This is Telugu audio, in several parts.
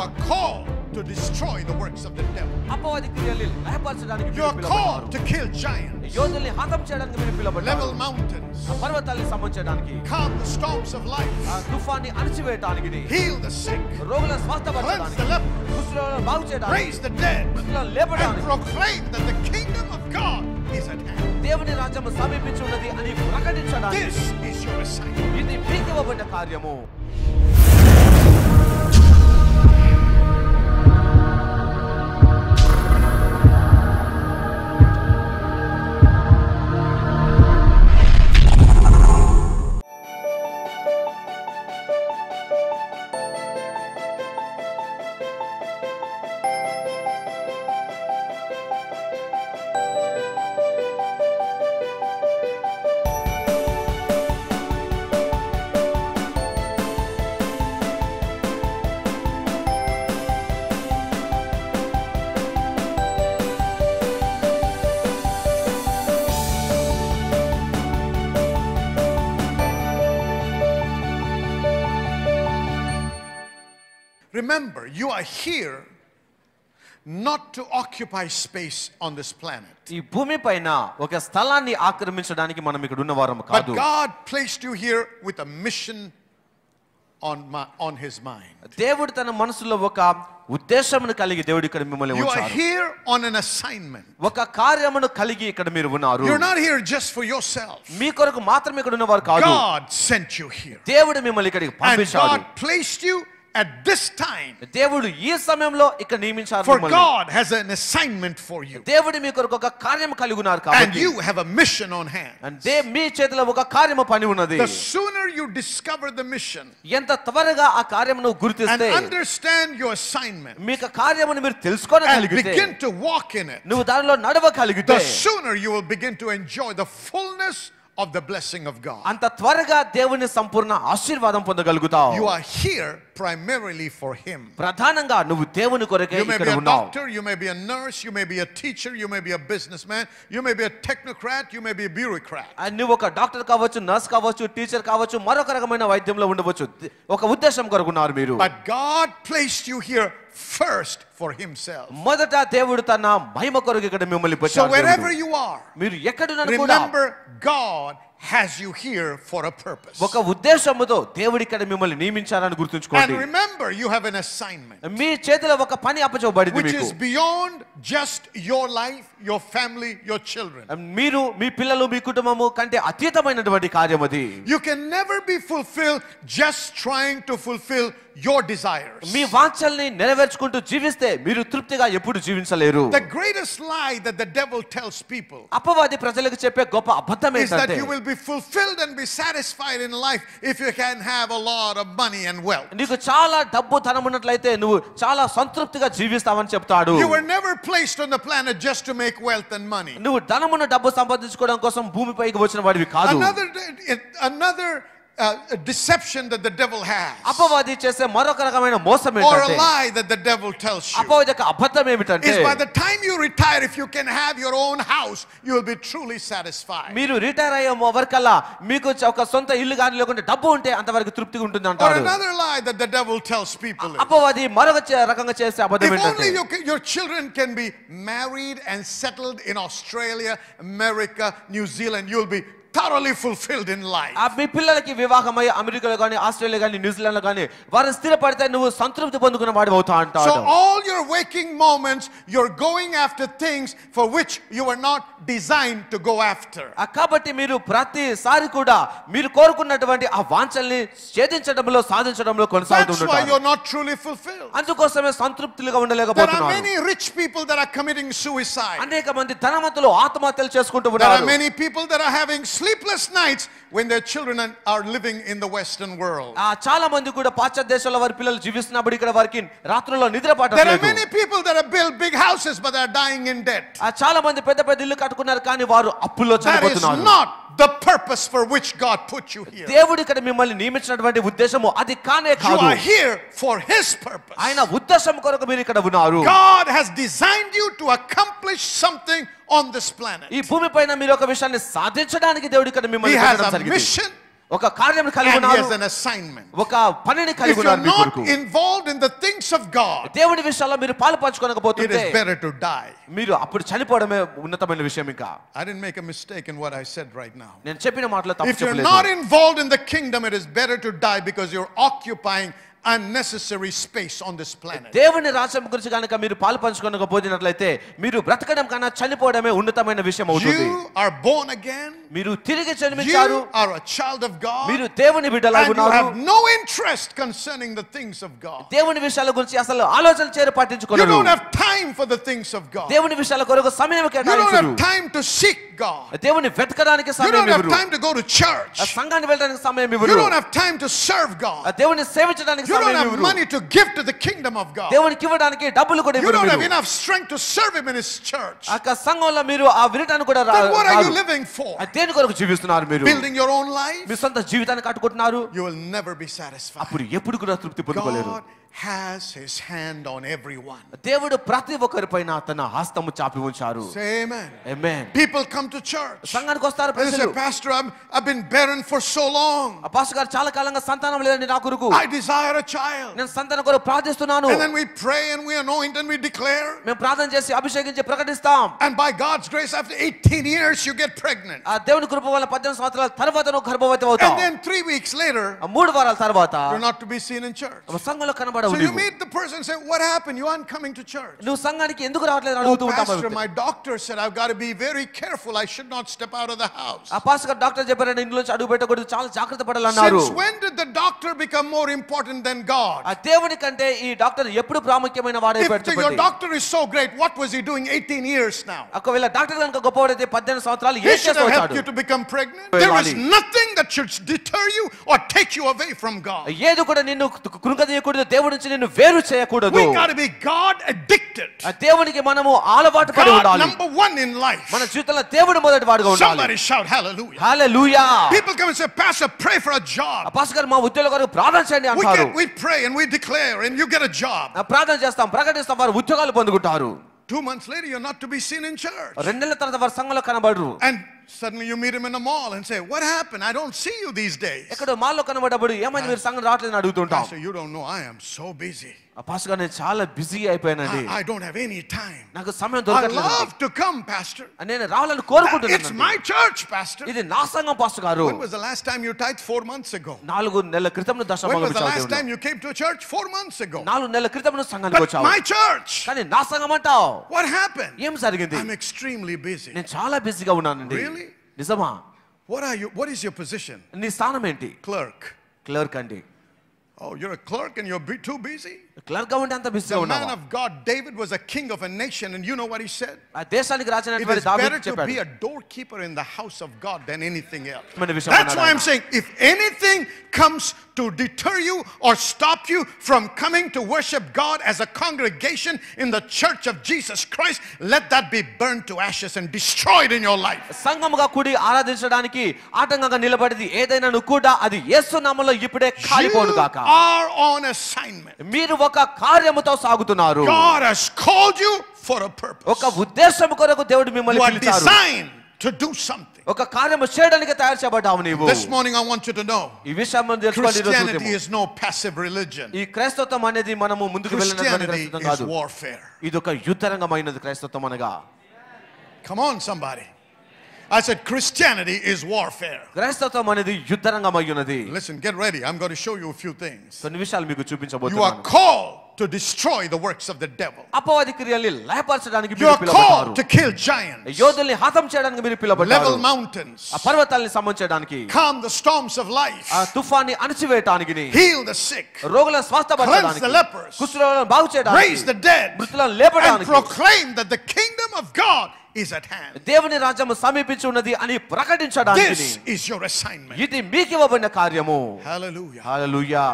are called to destroy the works of the devil. అపవాది క్రియల్ని లయపరచడానికి You are called to kill giants. యోధుల్ని హతం చేయడానికి మీరు పిలువబడ్డారు. Level mountains. పర్వతాల్ని సమం calm the storms of life. తుఫాన్ని అణచివేయడానికి. Heal the sick. రోగులను స్వస్థపరచడానికి. Cleanse the lepers. కుష్ఠరోగులను బాగు చేయడానికి. Raise the dead. మృతులను లేపడానికి. And proclaim that the kingdom of God is at hand. దేవుని రాజ్యము సమీపించి ఉన్నది అని ప్రకటించడానికి. This is your assignment. ఇది మీకు ఇవ్వబడిన కార్యము. Remember, you are here not to occupy space on this planet. ఈ భూమి పైన ఒక స్థలాన్ని ఆక్రమించడానికి మనం ఇక్కడ ఉన్న వారం కాదు. But God placed you here with a mission on his mind. దేవుడు తన మనసులో ఒక ఉద్దేశమును కలిగి దేవుడు ఇక్కడ మిమ్మల్ని ఉంచారు. You are here on an assignment. ఒక కార్యమును కలిగి ఇక్కడ మీరు ఉన్నారు. You're not here just for yourself. మీ కొరకు మాత్రమే ఇక్కడ ఉన్నవారు కాదు. God sent you here. దేవుడు మిమ్మల్ని ఇక్కడికి పంపించాడు. And God placed you at this time. దేవుడు ఈ సమయంలో ఇక్కడ నియమించారు మిమ్మల్ని. For God has an assignment for you. దేవుడు మీ కొరకు ఒక కార్యం కలిగి ఉన్నారు కాబట్టి. And you have a mission on hand. అంటే మీ చేతిలో ఒక కార్యము పని ఉన్నది. The sooner you discover the mission. ఎంత త్వరగా ఆ కార్యమును గుర్తిస్తే. And understand your assignment. మీకు కార్యమును మీరు తెలుసుకోగలిగితే. And begin to walk in it. నువ్వు దానిలో నడవగలిగితే. The sooner you will begin to enjoy the fullness of the blessing of God. అంత త్వరగా దేవుని సంపూర్ణ ఆశీర్వాదం పొందగలుగుతావు. You are here primarily for him. ప్రధానంగా నువ్వు దేవుని కొరకే ఇక్కడ ఉన్నావు. You may be a doctor, you may be a nurse, you may be a teacher, you may be a businessman, you may be a technocrat, you may be a bureaucrat. నువ్వు ఒక డాక్టర్ కావచ్చు, నర్స్ కావచ్చు, టీచర్ కావచ్చు, మరొక రకమైన వైద్యంలో ఉండవచ్చు. ఒక ఉద్దేశం కొరకు ఉన్నారు మీరు. But God placed you here first for himself. మొదట దేవుడు తన మహిమ కొరకు ఇక్కడ మిమ్మల్ని పెట్టాడు. So wherever you are, మీరు ఎక్కడున్నా కూడా remember God has you here for a purpose. ఒక ఉద్దేశముతో దేవుడు ఇక్కడ మిమ్మల్ని నియమించారని గుర్తుంచుకోండి. And remember you have an assignment. మీ చేతిలో ఒక పని అప్పచెప్పబడింది మీకు. Which is beyond just your life, your family, your children. మీరు మీ పిల్లలు మీ కుటుంబము కంటే అతీతమైనటువంటి కార్యం అది. You can never be fulfilled just trying to fulfill your desires. మీ వాంఛల్ని నెరవేర్చుకుంటూ జీవిస్తే మీరు తృప్తిగా ఎప్పుడు జీవించలేరు. The greatest lie that the devil tells people అపవాది ప్రజలకు చెప్పే గొప్ప అబద్ధం is that ఏంటంటే you will be fulfilled and be satisfied in life if you can have a lot of money and wealth. నీకు చాలా డబ్బు ధనం ఉన్నట్లయితే నువ్వు చాలా సంతృప్తిగా జీవిస్తావని చెప్తాడు. You were never placed on the planet just to make wealth and money. నువ్వు ధనమును డబ్బు సంపాదించుకోవడం కోసం భూమిపైకి వచ్చిన వాడివి కాదు. Another deception that the devil has, అపవాది చేసే మరొక రకమైన మోసం or ఏంటంటే, a lie that the devil tells you, అపవాది యొక్క అబద్ధం ఏమిటంటే, is by the time you retire, if you can have your own house, you will be truly satisfied. మీరు రిటైర్ అయ్యే వరకల్లా మీకు ఒక సొంత ఇల్లు కానీ లేకుంటే డబ్బు ఉంటే అంతవరకు తృప్తిగా ఉంటుంది Or అంటాడు. another lie that the devil tells people is, అపవాది మరొక రకంగా చేసే అబద్ధం if only ఏంటంటే, your children can be married and settled in Australia, America, New Zealand, you'll be thoroughly fulfilled in life. మీ పిల్లలకి వివాహమై అమెరికాలో కానీ ఆస్ట్రేలియా కానీ న్యూజిలాండ్ లో కానీ వారు స్థిరపడితే నువ్వు సంతృప్తి పొందుకున్న వాడు అవుతావు అంటాడు. So all your waking moments you're going after things for which you were not designed to go after. కాబట్టి మీరు ప్రతిసారి కూడా మీరు కోరుకున్నటువంటి ఆ వాంఛల్ని ఛేదించడంలో సాధించడంలో కొనసాగుతుంటారు. That's why you're not truly fulfilled. అందుకోసమే సంతృప్తిగా There are ఉండలేకపోతున్నారు. many rich people that are committing suicide. అనేక మంది ధనవంతులు ఆత్మహత్యలు చేసుకుంటూ There are ఉన్నారు. many people that are having sleepless nights when their children are living in the Western world. చాలా మంది కూడా పాశ్చాత్య దేశాల వారి పిల్లలు జీవిస్తున్నప్పుడు ఇక్కడ వారికి రాత్రుల్లో నిద్ర There are పట్టలేదు. many people that have built big houses but they are dying in debt. చాలా మంది పెద్ద పెద్ద ఇల్లు కట్టుకున్నారు కానీ వారు అప్పుల్లో That is చనిపోతున్నారు. not the purpose for which God put you here. దేవుడు ఇక్కడ మిమ్మల్ని నియమించినటువంటి ఉద్దేశము అది కానే You కాదు. are here for His purpose. ఆయన ఉద్దేశం కొరకు మీరు ఇక్కడ ఉన్నారు. God has designed you to accomplish something on this planet. ఈ భూమి పైన మీరు ఒక విషయాన్ని సాధించడానికి దేవుడు ఇక్కడ మిమ్మల్ని He has పెట్టడం a జరిగింది. mission ఒక కార్యం కలిగి And he ఉన్నారు, has an assignment. ఒక పనిని If కలిగి you're ఉన్నారు మీ not కొరకు. involved in the things of God, దేవుని విషయాల్లో మీరు పాలు it పంచుకోనకపోతుంటే is better to die. మీరు అప్పుడు చనిపోవడమే ఉన్నతమైన విషయం. ఇంకా I didn't make a mistake in what I said right now. నేను చెప్పిన మాటలో తప్పు If you're చెప్పలేదు. not involved in the kingdom, it is better to die because you're occupying unnecessary space on this planet. దేవుని రాజ్యం గురించి కనుక మీరు పాలు పంచుకోనకపోయినట్లయితే మీరు బ్రతకడం కన్నా చనిపోవడమే ఉన్నతమైన విషయం అవుతుంది. You are born again. మీరు తిరిగి జన్మించారు, You are a child of God. మీరు దేవుని బిడ్డలై And you ఉన్నారు. have no interest concerning the things of God. దేవుని విషయాల గురించి అసలు ఆలోచన చేరి You పట్టించుకోలేదు. don't have time for the things of God. దేవుని విషయాల కొరకు సమయం You don't కేటాయించరు. have time to seek God. దేవుని వెతకడానికి You సమయం don't have ఇవ్వరు. time to go to church. సంఘానికి వెళ్ళడానికి సమయం You ఇవ్వరు. don't have time to serve God. దేవుని సేవించడానికి You don't సమయం have ఇవ్వరు. money to give to the kingdom of God. దేవునికి ఇవ్వడానికి డబ్బులు కూడా You ఇవ్వరు. don't have మీరు enough strength to serve Him in His church. ఆ సంఘంలో మీరు ఆ వినటానికి కూడా Then what are you రారు. living for? దేని కొరకు జీవిస్తున్నారు మీరు? Building your own life? మీ సొంత జీవితాన్ని కట్టుకుంటున్నారు. You will never be satisfied. అప్పుడు ఎప్పుడు కూడా తృప్తి పొందుకోలేరు. God has His hand on everyone. దేవుడు ప్రతి ఒక్కరిపైన తన హస్తము చాపి ఉంచారు. Say amen. Amen. People come to church. సంఘానికి వస్తారు And they say, ప్రజలు. Pastor, I've been barren for so long. ఆ పాస్టర్ గారు చాలా కాలంగా సంతానం లేదండి నా కొరకు. I desire a child. నేను సంతానం కొరకు ప్రార్థిస్తున్నాను. And then we pray and we anoint and we declare. మేము ప్రార్థన చేసి అభిషేకించి ప్రకటిస్తాం. And by God's grace, after 18 years, you get pregnant. ఆ దేవుని కృప వల్ల 18 సంవత్సరాల తర్వాత నువ్వు గర్భవతి అవుతావు. And then 3 weeks later, ఆ 3 వారాల తర్వాత you're not to be seen in church. సంఘంలో కనబడవు So you నీవు. meet the person and say, what happened? You aren't coming to church. నువ్వు సంఘానికి ఎందుకు రావట్లేదు Oh, అడుగుతూ Pastor, ఉంటావు. my doctor said I've got to be very careful. I should not step out of the house. ఆ పాస్టర్ గారు డాక్టర్ చెప్పారంటే ఇంట్లో నుంచి అడుగు పెట్టకూడదు, చాలా జాగ్రత్త పడాలన్నారు. Since when did the doctor become more important than God? ఆ దేవుని కంటే ఈ డాక్టర్ ఎప్పుడు ప్రాముఖ్యమైన వాడైపోయాడు If your చెప్పండి. doctor is so great, what was he doing 18 years now? ఒకవేళ డాక్టర్ కనుక గొప్పవాడైతే 18 సంవత్సరాలు He ఏం should చేస్తూ have helped వచ్చాడు? you to become pregnant. Well, There is Ali. nothing that should deter you or take you away from God. ఏది కూడా నిన్ను కృంగదీయకూడదు, దేవుడి నుంచి నిన్ను వేరు చేయకూడదు. We got to be God addicted. ఆ దేవునికి మనము అలవాటు పడి God ఉండాలి. number one in life. మన జీవితంలో దేవుడు మొదటి వాడుగా ఉండాలి. Somebody shout hallelujah. Hallelujah. People come and say, Pastor, pray for a ఆ job. పాస్టర్ గారు మా ఉద్యోగం కొరకు ప్రార్థన చేయండి అంటారు. We pray and we declare and you get a job. ఆ ప్రార్థన చేస్తాం, ప్రకటిస్తాం, వారు ఉద్యోగాలు పొందుకుంటారు. 2 months later, you're not to be seen in church. 2 నెలల తర్వాత వారు సంఘంలో కనబడరు. And suddenly you meet him in the mall and say, what happened? I don't see you these days. ఎక్కడో మాల్లో కనబడ్డప్పుడు ఏమైంది మీరు సంఘం రావట్లేదని అడుగుతుంటాం. Pastor, you don't know, I am so busy. ఆ పాస్టర్ గారు నేను చాలా బిజీ అయిపోయానండి, I don't have any time. నాకు సమయం I దొరకట్లేదు. love to come, Pastor. నేను రావాలని It's కోరుకుంటున్నాను. my church, Pastor. ఇది నా సంఘం పాస్టర్ గారు. When was the last time you tithed? 4 months ago. 4 నెలల క్రితం When దశమభాగం was the last ఇచ్చావు. time you came to a church? 4 months ago. 4 నెలల క్రితం సంఘానికి But వచ్చావు. my church. కానీ నా సంఘం అంటావు. What happened? ఏం జరిగింది? I'm extremely busy. నేను చాలా బిజీగా ఉన్నానండి. Really? నిజమా? What is your position? నీ స్థానం ఏంటి? Clerk. క్లర్క్ అండి. Oh, you're a clerk and you're too busy? Clerk గా ఉంటే అంత బిజీగా The man ఉన్నావా? of God, David, was a king of a nation, and you know what he said? ఆ దేశానికి It రాజైనటువంటి is దావీదు better to చెప్పాడు. be a doorkeeper in the house of God than anything else. మన విషయం That's అన్నాడు why I'm ఆయన. saying, if anything comes to deter you or stop you from coming to worship God as a congregation in the church of Jesus Christ, let that be burned to ashes and destroyed in your life. సంఘముగా కూడి ఆరాధించడానికి ఆటంకంగా నిలబడేది ఏదైనా కూడా అది యేసు నామములో ఇప్పుడే కాలిపోను You గాక. are on assignment. మీరు ఒక కార్యముతో సాగుతున్నారు. God has called you for a purpose. ఒక ఉద్దేశం కొరకు దేవుడు మిమ్మల్ని You are పిలిచారు. designed to do something. ఒక కార్యము చేయడానికి తయారు చేయబడ్డావు నీవు. This morning I want you to know, ఈ విషయం మనం తెలుసుకోవాలి. ఈరోజు Christianity ఉదయము. is no passive religion. ఈ క్రైస్తవత్వం అనేది మనము ముందుకు వెళ్ళినటువంటి Christianity క్రైస్తవం is కాదు. warfare. ఇది ఒక యుద్ధరంగమైనది క్రైస్తవత్వం అనగా. Come on, somebody. I said Christianity is warfare. క్రైస్తవత్వం అనేది యుద్ధరంగమై ఉన్నది. Listen, get ready. I'm going to show you a few things. కొన్ని విషయాలు మీకు You are చూపించబోతున్నాను. called to destroy the works of the devil. అపవాది క్రియల్ని లయపరచడానికి You మీరు are పిలువబడ్డారు. called to kill giants, యోధుల్ని హతం చేయడానికి మీరు పిలువబడ్డారు. level mountains, ఆ పర్వతాల్ని సమంచడానికి, calm the storms of life, ఆ తుఫాన్ని అణచివేయటానికి, heal the sick, రోగులను స్వస్థపరచడానికి, cleanse the lepers, కుష్ఠరోగులను బాగు చేయడానికి, raise the dead, మృతులను and లేపడానికి, proclaim that the kingdom of God is at hand. దేవుని రాజ్యము సమీపించి ఉన్నది అని ప్రకటించడానికి. This is your assignment. ఇది మీకు ఇవ్వబడిన కార్యము. Hallelujah. Hallelujah.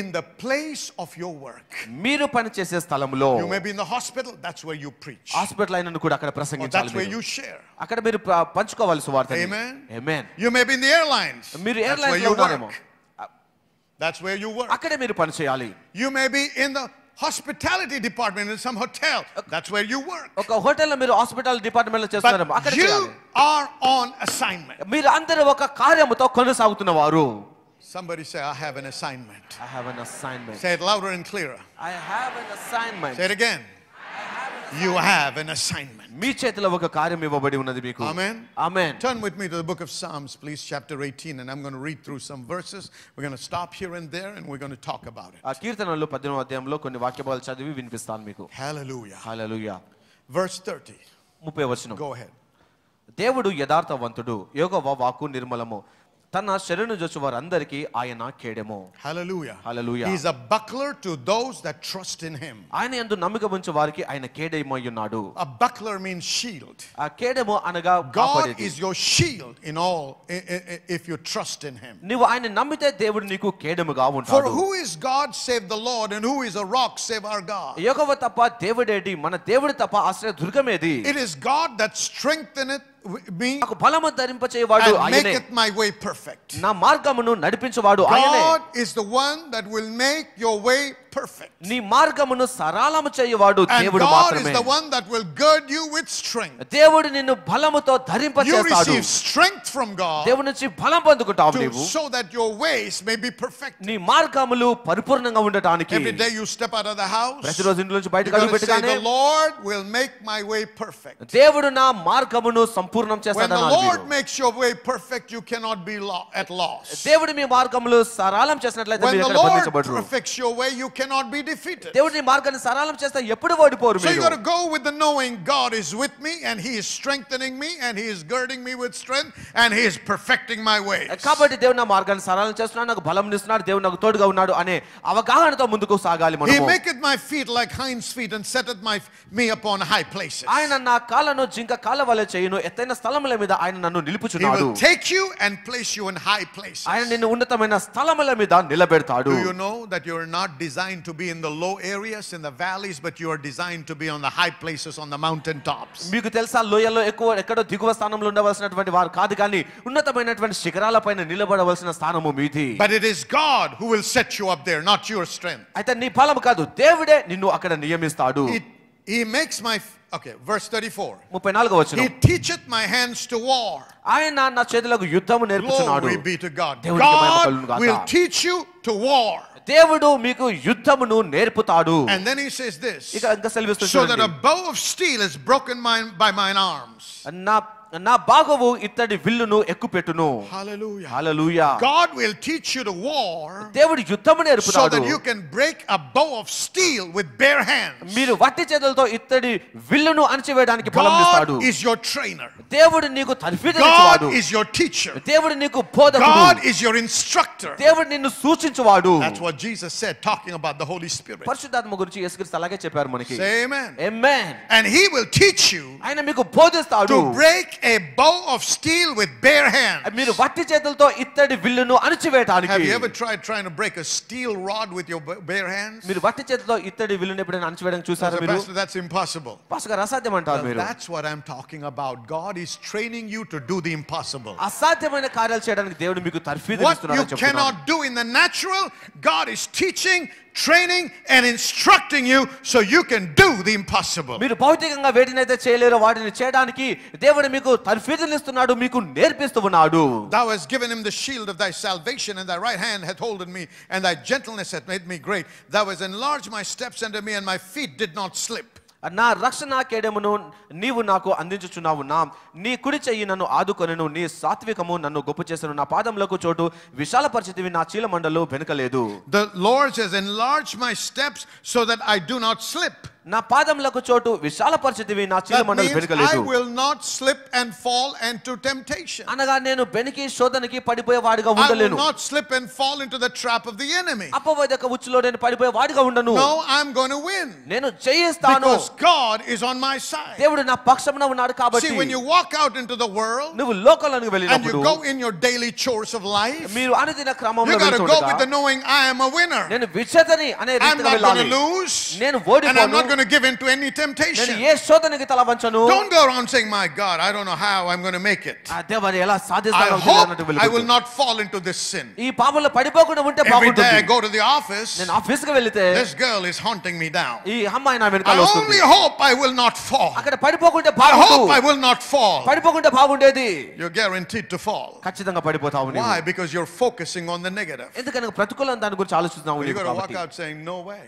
In the place of your work. మీరు పని చేసే స్థలంలో, You may be in the hospital, that's where you preach. Hospital అయినను కూడా అక్కడ Or ప్రసంగించాలి. that's where మీరు. you share. అక్కడ మీరు పంచుకోవాలి సువార్తని. Amen. Amen. You may be in the airlines. మీరు That's where ఎయిర్లైన్స్ you లో ఉన్నారేమో. work. That's where you work. అక్కడే మీరు పని చేయాలి. You may be in the hospitality department in some hotel. That's where you work. ఒక హోటల్లో మీరు హాస్పిటల్ డిపార్ట్మెంట్ లో చేస్తున్నారు, But అక్కడ you చేయాలి. are on assignment. మీరు అందరూ ఒక కార్యముతో కొనసాగుతున్న వారు. Somebody say, I have an assignment. I have an assignment. Say it louder and clearer. I have an assignment. Say it again. You have an assignment. మీ చేతిలో ఒక కార్యం ఇవ్వబడి ఉన్నది మీకు. Amen. Amen. Turn with me to the book of Psalms, please, chapter 18, and I'm going to read through some verses. We're going to stop here and there, and we're going to talk about it. ఆ కీర్తనలు 18వ అధ్యాయంలో కొన్ని వాక్యాలు చదివి వినిపిస్తాను మీకు. Hallelujah. హల్లెలూయా. Verse 30. 30వ వచనం. Go ahead. దేవుడు యథార్థవంతుడు, యెహోవా వాక్కు నిర్మలము, తన శరణు జొచ్చు వారందరికీ ఆయన కేడెము. Hallelujah. Hallelujah. He's a buckler to those that trust in him. ఆయన యందు నమ్మిక ఉంచు వారికి ఆయన కేడెమై ఉన్నాడు. A buckler means shield. ఆ కేడెము అనగా God కాపాడేది. is your shield in all if you trust in him. నీవు ఆయన నమ్మితే దేవుడు నీకు కేడెముగా For ఉంటాడు. who is God save the Lord, and who is a rock save our God? యెహోవా తప్ప దేవుడేటి, మన దేవుడి తప్ప ఆశ్రయ దుర్గమేది. It is God that strengtheneth me నాకు బలము ధరింపచేవాడు and ఆయనే, maketh my way perfect. నా మార్గమును నడిపించువాడు ఆయనే. God is the one that will make your way perfect. నీ మార్గమును సరళము చేయువాడు And దేవుడు God is మాత్రమే. the one that will gird you with strength. దేవుడు నిన్ను బలముతో You ధరింపచేస్తాడు. receive strength from God దేవుడి నుంచి బలం పొందుకుంటావు to నీవు. so that your ways may be perfect. నీ మార్గములు పరిపూర్ణంగా ఉండటానికి. Every day you step out of the house, ప్రతిరోజు ఇంటి నుంచి you're బయటకు going అడుగు to say, పెట్టగానే the Lord will make my way perfect. దేవుడు నా మార్గమును సంపూర్ణం When the చేస్తాడన్నాడు Lord మీరు. makes your way perfect, you cannot be at loss. దేవుడు మీ మార్గములు సరళం చేసినట్లయితే When మీరు the ఎక్కడ Lord బంధించబడరు. perfects your way, you cannot be defeated. దేవుడు నీ మార్గాన్ని సరళం చేస్తే ఎప్పుడు ఓడిపోరు So you మీరు. got to go with the knowing God is with me, and He is strengthening me, and He is girding me with strength, and He is perfecting my ways. కాబట్టి దేవుడు నా మార్గాన్ని సరళం చేస్తున్నాడు, నాకు బలం ఇస్తున్నాడు, దేవుడు నాకు తోడుగా ఉన్నాడు అనే అవగాహనతో ముందుకు సాగాలి He మనము. maketh my feet like hinds feet, and setteth me upon high places. ఆయన నా కాళ్ళను జింక కాళ్ళ వలె చేయును, ఎత్తైన స్థలముల మీద ఆయన నన్ను He నిలుపుచున్నాడు. will take you and place you in high places. ఆయన నిన్ను ఉన్నతమైన స్థలముల మీద నిలబెడతాడు. Do you know that you are not designed to be in the low areas, in the valleys, but you are designed to be on the high places, on the mountain tops? మీకు తెలుసా, లోయల్లో ఎక్కడో దిగువ స్థానంలో ఉండవలసినటువంటి వారు కాదు, కానీ ఉన్నతమైనటువంటి శిఖరాలపైన నిలబడవలసిన స్థానము మీది. But it is God who will set you up there, not your strength. అయితే నీ బలం కాదు, దేవుడే నిన్ను అక్కడ నియమిస్తాడు. He makes my okay, verse 34. 34వ వచనం. He teacheth my hands to war. ఆయన నా చేతులకు యుద్ధము నేర్పుచున్నాడు. Glory be to God. దేవునికి మహిమ God కలుగును గాక. will teach you to war. దేవుడు మీకు యుద్ధమును నేర్పుతాడు. And then he says this, ఇక ఇంకా సెలవిస్తుంది so that a చూడండి. bow of steel is broken by mine arms. నా బాగవు ఇత్తడి విల్లును ఎక్కుపెట్టును. Hallelujah. Hallelujah. God will teach you to war దేవుడు యుద్ధము so నేర్పుతాడు. that you can break a bow of steel with bare hands. మీరు వట్టి చేతులతో ఇత్తడి విల్లును అణచివేయడానికి బలం ఇస్తాడు. God is your trainer. దేవుడు నీకు తర్ఫీదునిచ్చువాడు. God is your teacher. దేవుడు నీకు బోధకుడు. God is your instructor. దేవుడు నిన్ను సూచించువాడు. That's what Jesus said, talking about the Holy Spirit. పరిశుద్ధాత్మ గురించి యేసుక్రీస్తు అలాగే చెప్పారు మనకి. Say amen. Amen. And he will teach you ఆయన మీకు బోధిస్తాడు. to break a bow of steel with bare hands. మీరు వట్టి చేతులతో ఇత్తడి విల్లును అణచివేయడానికి. Have you ever tried trying to break a steel rod with your bare hands? మీరు వట్టి చేతులతో ఇత్తడి విల్లును ఎప్పుడైనా అణచివేయడానికి చూసారా మీరు? Pastor, that's impossible. పాస్టర్ గారు అసాధ్యం అంటారు మీరు. That's what I'm talking about. God is training you to do the impossible. అసాధ్యమైన కార్యాలు చేయడానికి దేవుడు మీకు తర్ఫీదు What ఇస్తున్నాడు you అని చెప్తున్నాను. cannot do in the natural, God is teaching, training, and instructing you so you can do the impossible. మీరు భౌతికంగా వేటినైతే చేయలేరో వాటిని చేయడానికి దేవుడు మీకు తర్ఫీదుని ఇస్తున్నాడు, మీకు నేర్పిస్తూ ఉన్నాడు. Thou hast given him the shield of thy salvation, and thy right hand hath holden me, and thy gentleness hath made me great. Thou hast enlarged my steps unto me, and my feet did not slip. నా రక్షణ కేడమును నీవు నాకు అందించుచున్నావు. నీ కుడి చెయ్యి నన్ను ఆదుకొనెను, నీ సాత్వికము నన్ను గొప్ప చేసెను. నా పాదములకు చోటు విశాలపరిచితివి, నా చీలమండలు వెనుకలేదు. The Lord has enlarged my steps so that I do not slip. నా పాదములకు చోటు విశాలపరిచితివి, నా That చీలమండలు means వెనుకలేదు. I will not slip and fall into temptation. అనగా నేను బెనికి శోధనకి పడిపోయే వాడిగా I will ఉండలేను. not slip and fall into the trap of the enemy. అపవాదక ఉచ్చులో నేను పడిపోయే వాడిగా ఉండను. No, I'm going to win. నేను జయిస్తాను. Because God is on my side. దేవుడు నా పక్షమున ఉన్నాడు కాబట్టి. See, when you walk out into the world నువ్వు లోకంలోకి and వెళ్ళినప్పుడు you go in your daily chores of life, మీరు అనుదిన you క్రమంలో got to go with వెళ్తుండగా the knowing I am a winner. నేను విజేతని అనే I'm రీతిలో not going వెళ్ళాలి. to lose, నేను and I'm not ఓడిపోను. going to give in to any నేను temptation. ఏ శోధనకి తల వంచను. Don't go around saying, my God, I don't know how I'm going to make it. ఆ దేవా ఎలా I సాధిస్తానో hope తెలియనట్టు I will not fall into this sin. ఈ పాపంలో పడిపోకుండా ఉంటే Every day I బాగుంటుంది. go to the office, నేను ఆఫీస్ కి వెళ్తే this girl is haunting me down. ఈ అమ్మాయి నా I వెనకాల వస్తుంది. only hope I will not fall. అక్కడ పడిపోకుంటే I బాగుండు. hope I will not fall. పడిపోకుంటే బాగుండేది. You're guaranteed to fall. ఖచ్చితంగా పడిపోతావు నీవు. Why? Because you're focusing on the negative. ఎందుకని ప్రతికూలం దాని గురించి ఆలోచిస్తున్నావు You're నీవు going to walk కాబట్టి. out saying, no way.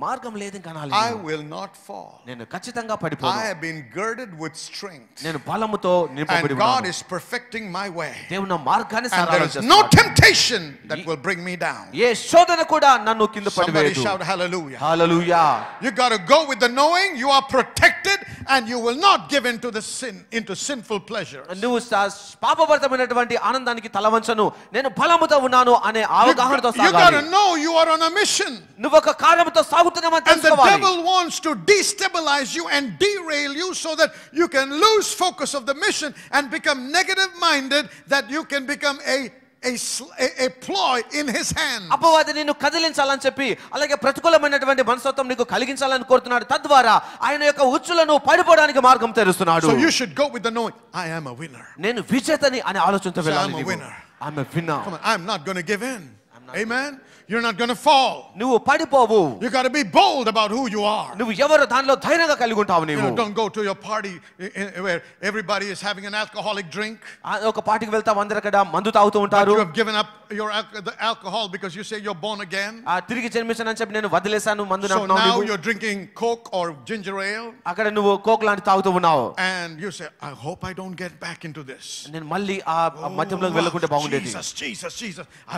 మార్గం లేదు ఇంకా నాలో. I will not fall. నేను ఖచ్చితంగా I పడిపోను. have been girded with strength. నేను బలముతో నింపబడి And God ఉన్నాను. is perfecting my way. దేవుడు నా మార్గాన్ని And there సరళం is చేస్తున్నాడు. no temptation that will bring me down. ఏ శోధన కూడా నన్ను కింద Somebody పడివేయదు. shout hallelujah. Hallelujah. You got to go with the knowing you are protected and you will not give into the sin, into sinful pleasures. నువ్వు పాపభరితమైనటువంటి ఆనందానికి తలవంచను. నేను బలముతో ఉన్నాను అనే అవగాహనతో You got to సాగాలి. know you are on a mission. నువ్వు ఒక కార్యముతో సాగుతున్నావని And the తెలుసుకోవాలి. devil wants to destabilize you and derail you so that you can lose focus of the mission and become negative minded, that you can become a ploy in his hand. అపవాది నిన్ను కదిలించాలని చెప్పి అలాగే ప్రతికూలమైనటువంటి మనస్తత్వం నీకు కలిగించాలని కోరుతున్నాడు. తద్వారా ఆయన యొక్క ఉచ్చులను పడిపోవడానికి మార్గం తెరుస్తున్నాడు. So you should go with the knowing, I am a winner. నేను విజేతని అనే ఆలోచనతో వెళ్ళాలి. I'm a winner. I'm a winner. Come on, I'm not going to give in. Amen. You're not going to fall. నువ్వు పడిపోవు. You got to be bold about who you are. నువ్వు ఎవరు దానిలో ధైర్యంగా కలిగి ఉంటావు You నీవు. know, don't go to your party where everybody is having an alcoholic drink. ఒక పార్టీకి వెళ్తావు, అందరూ అక్కడ మందు తాగుతూ But ఉంటారు. you have given up the alcohol because you say you're born again. తిరిగి జన్మించానని చెప్పి నేను వదిలేశాను మందు So now నీవు. you're drinking Coke or ginger ale. అక్కడ నువ్వు కోక్ లాంటి తాగుతూ ఉన్నావు. And you say, I hope I don't get back into this. నేను మళ్ళీ ఆ మధ్యంలోకి వెళ్ళకుంటే బాగుండేది. Jesus.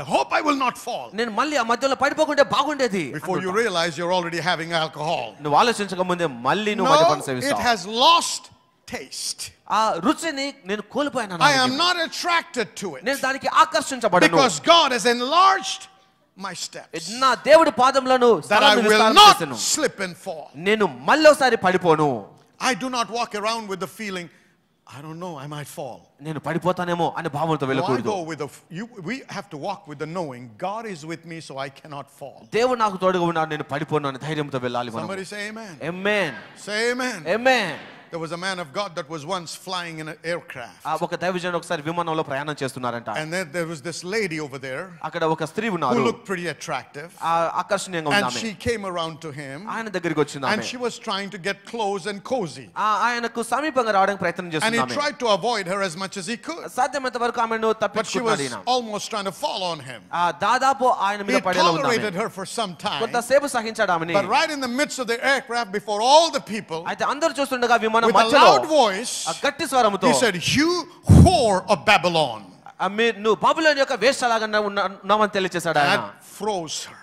I hope I will not fall. నేను మళ్ళీ ఆ మధ్యలో పడిపోకుంటే బాగుండేది. Before you realize you're already having alcohol. నువ్వు ఆలోచించక ముందే మళ్ళీ నువ్వు No, మద్యపానం it సేవిస్తావు. has lost taste. ఆ రుచిని నేను కోల్పోయాను. I am not attracted to it. నేను దానికి ఆకర్షించబడను. Because God has enlarged my steps. నా దేవుడి పాదములను That I స్థలాన్ని will విస్తారం not చేసెను. slip and fall. నేను మళ్ళీ ఒకసారి పడిపోను. I do not walk around with the feeling, I don't know, I might fall. నేను పడిపోతానేమో అనే భావంతో No, I వెళ్ళకూడదు. go with we have to walk with the knowing God is with me, so I cannot fall. దేవుడు నాకు తోడుగా ఉన్నాడు, నేను పడిపోను అనే ధైర్యంతో వెళ్ళాలి మనం. Somebody say amen. Amen. Say amen. Amen. There was a man of God that was once flying in an aircraft. ఒక దైవజనుడు ఒకసారి విమానంలో ప్రయాణం చేస్తున్నారంట. And then there was this lady over there అక్కడ ఒక స్త్రీ who ఉన్నారు. looked pretty attractive. ఆకర్షణీయంగా And ఉంది she ఆమె. came around to him. ఆయన దగ్గరికి వచ్చింది And ఆమె. she was trying to get close and cozy. ఆయనకు సమీపంగా రావడానికి ప్రయత్నం And చేస్తుంది he ఆమె. tried to avoid her as much as he could. సాధ్యమైనంత వరకు ఆమెను But she తప్పించుకున్నాడు was ఈయన. almost trying to fall on him. దాదాపు ఆయన He మీద పడేలా ఉంది tolerated ఆమె. her for some time. కొంతసేపు సహించాడు ఆమెని. But right in the midst of the aircraft, before all the people, అయితే అందరూ చూస్తుండగా విమానం with a మధ్యలో loud voice, ఆ గట్టి స్వరముతో he said, "You whore of Babylon." నువ్వు బబులోను యొక్క వేశ్యలాగా ఉన్నావని తెలియచేశాడు ఆయన. That froze her.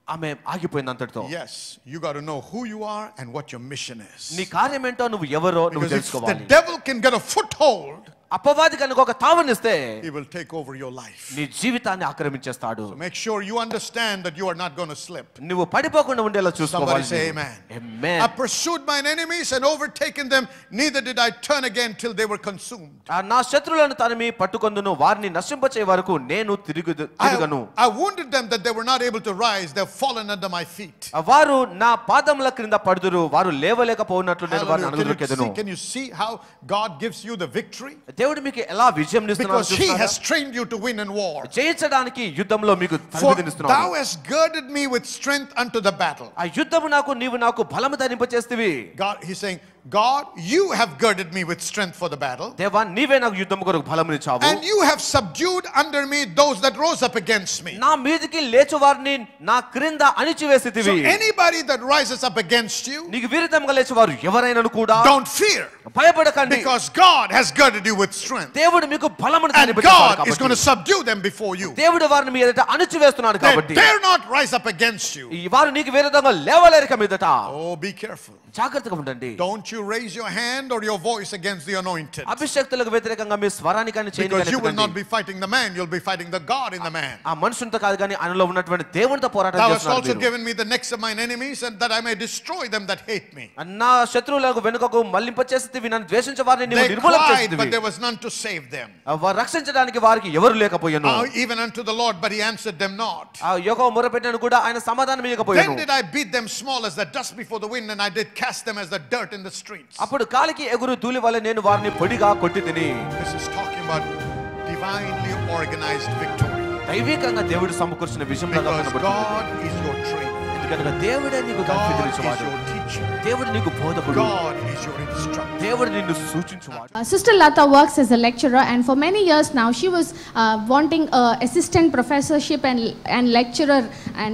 ఆమె ఆగిపోయింది అంతటితో. Yes, you got to know who you are and what your mission is. నీ కార్యం ఏంటో నువ్వు ఎవరో నువ్వు Because if the తెలుసుకోవాలి. devil can get a foothold, అపవాది కనుక ఒక తావునిస్తే he will take over your life. నీ జీవితాన్ని ఆక్రమించేస్తాడు. So make sure you understand that you are not going to slip. నువ్వు పడిపోకుండా ఉండేలా Somebody చూసుకోవాలి. say amen. Amen. I pursued mine enemies and overtaken them, neither did I turn again till they were consumed. నా శత్రువులను తరిమి పట్టుకొందును, వారిని నశింపచే వరకు నేను తిరుగను. I wounded them that they were not able to rise, they have fallen under my feet. వారు నా పాదముల క్రింద పడుదురు, వారు లేవలేకపోయినట్లు నేను వారిని అనుగ్రహించెదను. Can you see how God gives you the victory? దేవుడు మీకు ఎలా విజయం ఇస్తున్నాడు Because he has trained you to win in war. జయించడానికి యుద్ధంలో మీకు For తరబిదినిస్తున్నాడు. thou hast girded me with strength unto the battle. ఆ యుద్ధము నాకు నీవు నాకు బలము ధరింపచేస్తివి. God, he's saying, God, you have girded me with strength for the battle. దేవా నీవే నాకు యుద్ధం కొరకు బలమునిచ్చావు. And you have subdued under me those that rose up against me. నా మీదికి లేచు వారిని నా క్రింద అణిచివేసితివి. So anybody that rises up against you, నీకు విరుద్ధంగా లేచు వారు ఎవరైనాను కూడా don't fear. భయపడకండి. Because God has girded you with strength. దేవుడు మీకు బలమును And ధరింపచేశాడు God is going to కాబట్టి. subdue them before you. దేవుడు వారిని మీ ఎదుట అణిచివేస్తున్నాడు They కాబట్టి dare not rise up against you. వారు నీకు విరుద్ధంగా లేవలేరు ఇక మీదట. Oh, be careful. జాగ్రత్తగా ఉండండి. Don't you you raise your hand or your voice against the anointed. అభిషేక్తులకు వ్యతిరేకంగా మీ స్వరాన్ని కానీ చేయని Because you will not be fighting the man, you'll be fighting the God in the man. ఆ మనుషునితో కాదు కానీ ఆయనలో ఉన్నటువంటి దేవునితో పోరాటం Thou hast చేస్తున్నారు also మీరు. given me the necks of mine enemies, and that I may destroy them that hate me. నా శత్రువులకు వెనుకకు మళ్లింపచేసితివి, నన్ను ద్వేషించే వారిని నీవు They నిర్మూలం cried, చేసితివి. but there was none to save them. వారు రక్షించడానికి వారికి ఎవరు లేకపోయాను. Even unto the Lord, but he answered them not. ఆ యెహోవా మొరపెట్టాను కూడా ఆయన సమాధానం Then ఇవ్వకపోయాను. did I beat them small as the dust before the wind, and I did cast them as the dirt in the streets. అప్పుడు కాలికి ఎగురు ధూళి వలె నేను వారిని పొడిగా కొట్టి తిని. This is talking about divinely organized victory. దైవికంగా దేవుడు సమకూర్చిన విషయంలో Because God is your trainer. ఎందుకనగా దేవుడే నీకు God is కల్పించువాడు. your teacher. దేవుడు నీకు బోధకుడు. God is your instructor. దేవుడు నిన్ను సూచించువాడు. Sister Lata works as a lecturer, and for many years now she was wanting assistant professorship and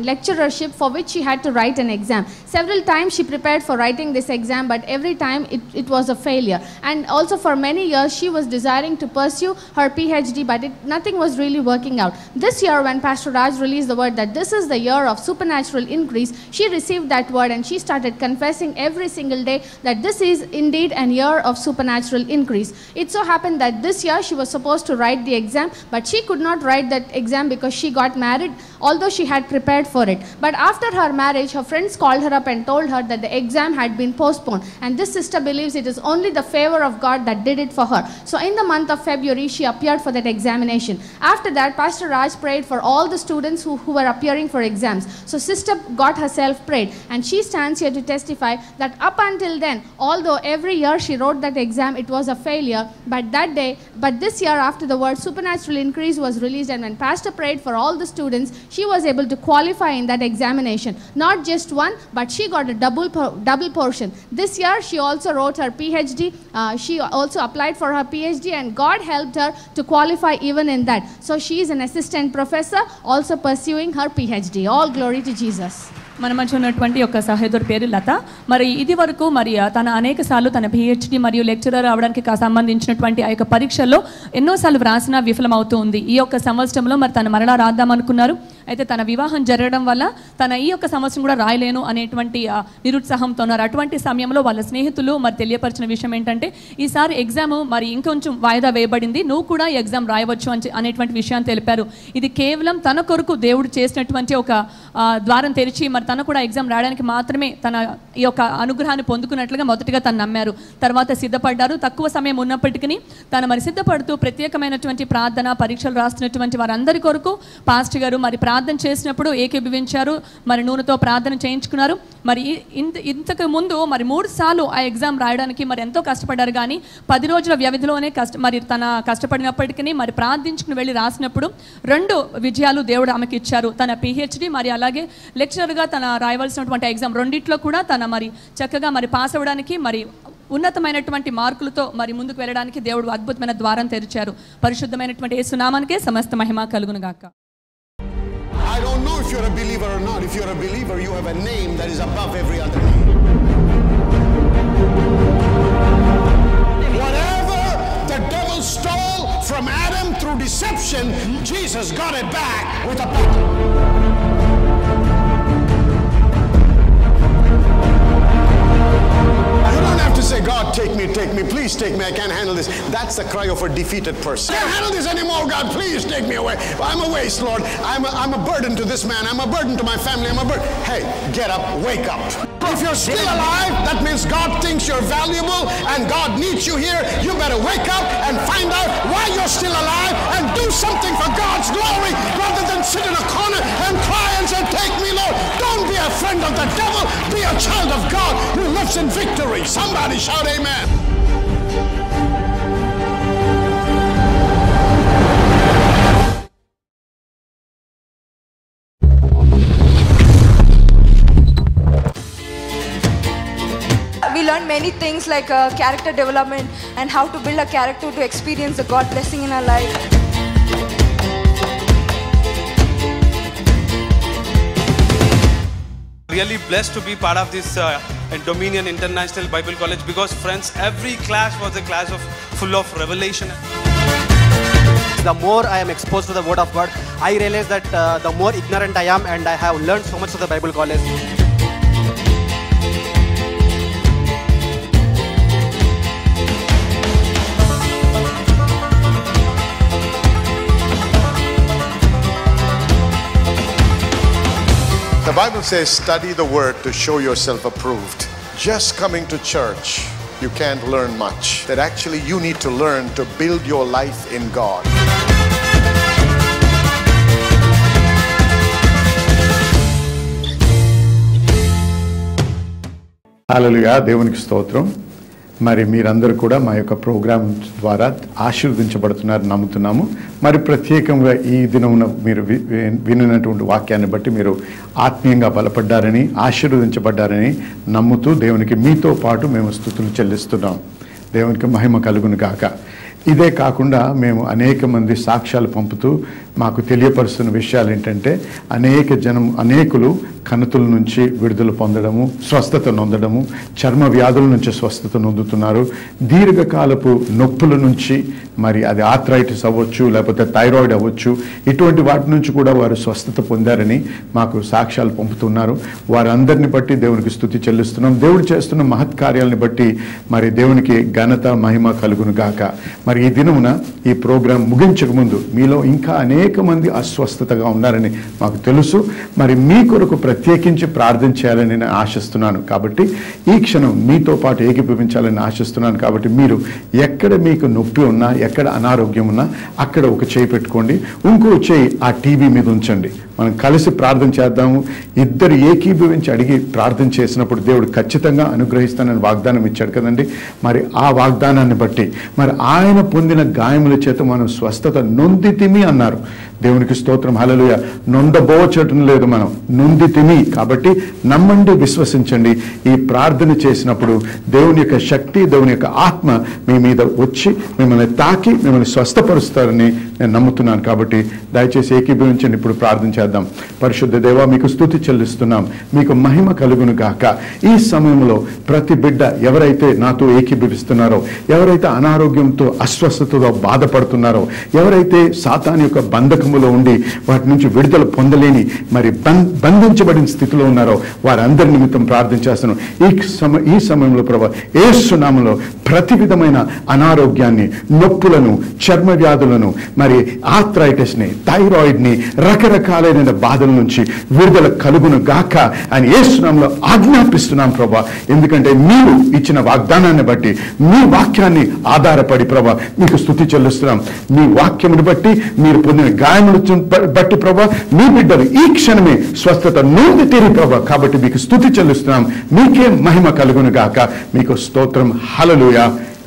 lecturership, for which she had to write an exam. Several times she prepared for writing this exam, but every time it was a failure. And also for many years she was desiring to pursue her PhD, but nothing was really working out. This year, when Pastor Raj released the word that this is the year of supernatural increase, she received that word and she started confessing every single day that this is indeed an year of supernatural increase. It so happened that this year she was supposed to write the exam, but she could not write that exam because she got married, although she had prepared for it. But after her marriage, her friends called her up and told her that the exam had been postponed, and this sister believes it is only the favor of God that did it for her. So in the month of February, she appeared for that examination. After that, Pastor Raj prayed for all the students who were appearing for exams. So sister got herself prayed, and she stands here to testify that up until then, although every year she wrote that exam, it was a failure, but this year, after the word supernatural increase was released, and when Pastor prayed for all the students, she was able to qualify in that examination. Not just one, but she got a double portion. This year she also wrote her PhD. She also applied for her PhD, and God helped her to qualify even in that. So she is an assistant professor, also pursuing her PhD. All glory to Jesus. మన మధ్య ఉన్నటువంటి ఒక సహోదరు పేరు లత. మరి ఇది వరకు మరి తన అనేక సార్లు తన పిహెచ్డి మరియు లెక్చరర్ అవడానికి సంబంధించినటువంటి ఆ యొక్క పరీక్షల్లో ఎన్నోసార్లు వ్రాసిన విఫలమవుతూ ఉంది. ఈ యొక్క సంవత్సరంలో మరి తను మరలా రాద్దామనుకున్నారు. అయితే తన వివాహం జరగడం వల్ల తన ఈ యొక్క సంవత్సరం కూడా రాయలేను అనేటువంటి నిరుత్సాహంతో ఉన్నారు. అటువంటి సమయంలో వాళ్ళ స్నేహితులు మరి తెలియపరిచిన విషయం ఏంటంటే, ఈసారి ఎగ్జామ్ మరి ఇంకొంచెం వాయిదా వేయబడింది, నువ్వు కూడా ఎగ్జామ్ రాయవచ్చు అనేటువంటి విషయాన్ని తెలిపారు. ఇది కేవలం తన కొరకు దేవుడు చేసినటువంటి ఒక ద్వారం తెరిచి మరి తను కూడా ఎగ్జామ్ రాయడానికి మాత్రమే తన ఈ యొక్క అనుగ్రహాన్ని పొందుకున్నట్లుగా మొదటిగా తను నమ్మారు. తర్వాత సిద్ధపడ్డారు. తక్కువ సమయం ఉన్నప్పటికీ తను మరి సిద్ధపడుతూ ప్రత్యేకమైనటువంటి ప్రార్థన పరీక్షలు రాస్తున్నటువంటి వారందరి కొరకు పాస్టర్ గారు మరి ప్రార్థన చేసినప్పుడు ఏకీభవించారు. మరి నూనెతో ప్రార్థన చేయించుకున్నారు. మరి ఇంతకు ముందు మరి 3 సార్లు ఆ ఎగ్జామ్ రాయడానికి మరి ఎంతో కష్టపడ్డారు. కానీ 10 రోజుల వ్యవధిలోనే మరి తన కష్టపడినప్పటికీ మరి ప్రార్థించుకుని వెళ్ళి రాసినప్పుడు 2 విజయాలు దేవుడు ఆమెకి ఇచ్చారు. తన పిహెచ్డి మరి అలాగే లెక్చరర్గా తన రాయవలసినటువంటి ఎగ్జామ్ రెండిట్లో కూడా తన మరి చక్కగా మరి పాస్ అవ్వడానికి మరి ఉన్నతమైనటువంటి మార్కులతో మరి ముందుకు వెళ్ళడానికి దేవుడు అద్భుతమైన ద్వారం తెరిచారు. పరిశుద్ధమైనటువంటి యేసు నామానికే సమస్త మహిమ కలుగును గాక. I don't know if you're a believer or not. If you're a believer, you have a name that is above every other name. Whatever the devil stole from Adam through deception, Jesus got it back with a buckle. You don't have to say, God, take me, please take me, I can't handle this. That's the cry of a defeated person. I can't handle this anymore, God, please take me away. I'm a waste, Lord. I'm a burden to this man. I'm a burden to my family. I'm a burden. Hey, get up, wake up. If you're still alive, that means God thinks you're valuable and God needs you here. You better wake up and find out why you're still alive and do something for God's glory rather than sit in a corner and cry and say, take me, Lord. Don't be a friend of the devil. Be a child of God who lives in victory. Somebody shout amen. We learned many things like character development and how to build a character to experience the God blessing in our life. Really blessed to be part of this Dominion International Bible College because friends, every class was a class full of revelation. The more I am exposed to the word of God, I realize that the more ignorant I am, and I have learned so much of the Bible college. The Bible says, study the word to show yourself approved. Just coming to church, you can't learn much. That actually you need to learn to build your life in God. హల్లెలూయా, దేవునికి స్తోత్రం. మరి మీరందరూ కూడా మా యొక్క ప్రోగ్రాం ద్వారా ఆశీర్వదించబడుతున్నారు నమ్ముతున్నాము. మరి ప్రత్యేకంగా ఈ దినమున మీరు వినినటువంటి వాక్యాన్ని బట్టి మీరు ఆత్మీయంగా బలపడ్డారని, ఆశీర్వదించబడ్డారని నమ్ముతూ దేవునికి మీతో పాటు మేము స్తుతులు చెల్లిస్తున్నాం. దేవునికి మహిమ కలుగును గాక. ఇదే కాకుండా మేము అనేక మంది సాక్ష్యాలు పంపుతూ మాకు తెలియపరుస్తున్న విషయాలు ఏంటంటే, అనేకులు కణుతుల నుంచి విడుదల పొందడము, స్వస్థత నొందడము, చర్మ వ్యాధుల నుంచి స్వస్థత నొందుతున్నారు. దీర్ఘకాలపు నొప్పుల నుంచి, మరి అది ఆర్థరైటిస్ అవ్వచ్చు, లేకపోతే థైరాయిడ్ అవ్వచ్చు, ఇటువంటి వాటి నుంచి కూడా వారు స్వస్థత పొందారని మాకు సాక్ష్యాలు పంపుతున్నారు. వారందరిని బట్టి దేవునికి స్తుతి చెల్లిస్తున్నాం. దేవుడు చేస్తున్న మహత్కార్యాలను బట్టి మరి దేవునికి ఘనత మహిమ కలుగును గాక. మరి ఈ దినమున ఈ ప్రోగ్రాం ముగించక ముందు మీలో ఇంకా అనేక మంది అస్వస్థతగా ఉన్నారని మాకు తెలుసు. మరి మీ కొరకు ప్రత్యేకించి ప్రార్థన చేయాలని నేను ఆశిస్తున్నాను. కాబట్టి ఈ క్షణం మీతో పాటు ఏకీభవించాలని ఆశిస్తున్నాను. కాబట్టి మీరు ఎక్కడ మీకు నొప్పి ఉన్నా, ఎక్కడ అనారోగ్యం ఉన్నా అక్కడ ఒక చేయి పెట్టుకోండి, ఇంకో చేయి ఆ టీవీ మీద ఉంచండి. మనం కలిసి ప్రార్థన చేద్దాము. ఇద్దరు ఏకీభవించి అడిగి ప్రార్థన చేసినప్పుడు దేవుడు ఖచ్చితంగా అనుగ్రహిస్తానని వాగ్దానం ఇచ్చాడు కదండి. మరి ఆ వాగ్దానాన్ని బట్టి మరి ఆయన పొందిన గాయముల చేత మనం స్వస్థత నొందితిమి అన్నారు. దేవునికి స్తోత్రం, హల్లెలూయా. నొందబోచటం లేదు, మనం నొందితిమి. కాబట్టి నమ్మండి, విశ్వసించండి. ఈ ప్రార్థన చేసినప్పుడు దేవుని యొక్క శక్తి, దేవుని యొక్క ఆత్మ మీ మీద వచ్చి మిమ్మల్ని తాకి మిమ్మల్ని స్వస్థపరుస్తారని నేను నమ్ముతున్నాను. కాబట్టి దయచేసి ఏకీభవించండి. ఇప్పుడు ప్రార్థన చేద్దాం. పరిశుద్ధ దేవా, మీకు స్తుతి చెల్లిస్తున్నాం. మీకు మహిమ కలుగును గాక. ఈ సమయంలో ప్రతి బిడ్డ ఎవరైతే నాతో ఏకీభవిస్తున్నారో, ఎవరైతే అనారోగ్యంతో అస్వస్థతతో బాధపడుతున్నారో, ఎవరైతే సాతాను యొక్క బంధకములో ఉండి వాటి నుంచి విడుదల పొందలేని మరి బంధించబడిన స్థితిలో ఉన్నారో వారందరి నిమిత్తం ప్రార్థన చేస్తున్నాం. ఈ సమయంలో ప్రభా యేసు నామములో ప్రతి విధమైన అనారోగ్యాన్ని, నొప్పులను, చర్మ వ్యాధులను, మరి ఆర్థరైటిస్ని, థైరాయిడ్ని, రకరకాలైన బాధల నుంచి విడుదల కలుగును గాక అని యేసు నామములో ఆజ్ఞాపిస్తున్నాం ప్రభా. ఎందుకంటే మీరు ఇచ్చిన వాగ్దానాన్ని బట్టి, మీ వాక్యాన్ని ఆధారపడి ప్రభా మీకు స్తుతి చెల్లిస్తున్నాం. మీ వాక్యమును బట్టి, మీరు పొందిన గాయములు బట్టి ప్రభా మీ బిడ్డలు ఈ క్షణమే స్వస్థత నొంది తీరి ప్రభా. కాబట్టి మీకు స్తుతి చెల్లిస్తున్నాం. మీకే మహిమ కలుగును గాక. మీకు స్తోత్రం. హల్లెలూయా.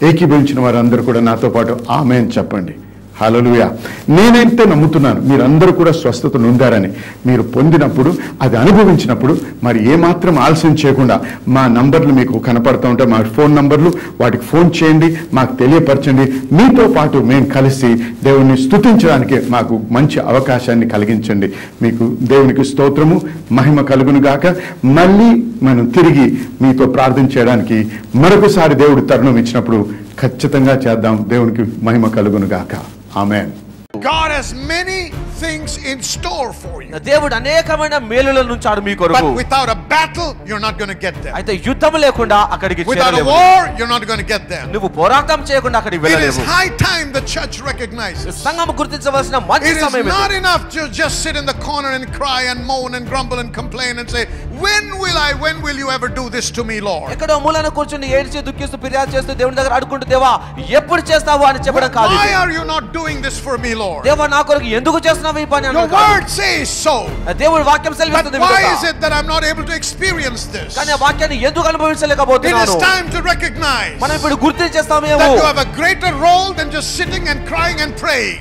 ఏకీభవించిన వారందరూ కూడా నాతో పాటు ఆమేన్ చెప్పండి. హల్లెలూయా. నేనైతే నమ్ముతున్నాను మీరందరూ కూడా స్వస్థత నొందారని. మీరు పొందినప్పుడు, అది అనుభవించినప్పుడు మరి ఏమాత్రం ఆలస్యం చేయకుండా మా నంబర్లు మీకు కనపడుతూ ఉంటాయి, మా ఫోన్ నంబర్లు, వాటికి ఫోన్ చేయండి, మాకు తెలియపరచండి. మీతో పాటు మేము కలిసి దేవుణ్ణి స్తుతించడానికి మాకు మంచి అవకాశాన్ని కలిగించండి. మీకు దేవునికి స్తోత్రము, మహిమ కలుగును గాక. మళ్ళీ మనం తిరిగి మీతో ప్రార్థన చేయడానికి మరొకసారి దేవుడు తరుణం ఇచ్చినప్పుడు ఖచ్చితంగా చేద్దాం. దేవునికి మహిమ కలుగును గాక. Amen. God has many things in store for you. దేవుడు అనేకమైన మేలులను ఉంచాడు మీ కొరకు. But without a battle you're not going to get there. అయితే యుద్ధం లేకుండా అక్కడికి చేరలేవు. Without a war you're not going to get there. నువ్వు పోరాటం చేయకుండా అక్కడికి వెళ్ళలేవు. It is high time the church recognizes. సంఘం గుర్తించవలసిన మంచి సమయం ఇది. It is not enough to just sit in the corner and cry and moan and grumble and complain and say, when will you ever do this to me, Lord? ఎక్కడో మూలన కూర్చుని ఏడ్చి దుఃఖిస్తూ ఫిర్యాదు చేస్తూ దేవుని దగ్గర అడుక్కుంటూ దేవా ఎప్పుడు చేస్తావు అని చెప్పడం కాదు. Why are you not doing this for me, Lord? దేవా నా కొరకు ఎందుకు చేస్తున్నావు ఈ పని అన్నాడు. Your word says so. దేవుడి వాక్యం సెలవిస్తుంది. But why is it that I'm not able to experience this? కానీ ఆ వాక్యాన్ని ఎందుకు అనుభవించలేకపోతున్నాను? It is time to recognize మనం ఇప్పుడు గుర్తించేస్తామేమో that you have a greater role than just sitting and crying and praying.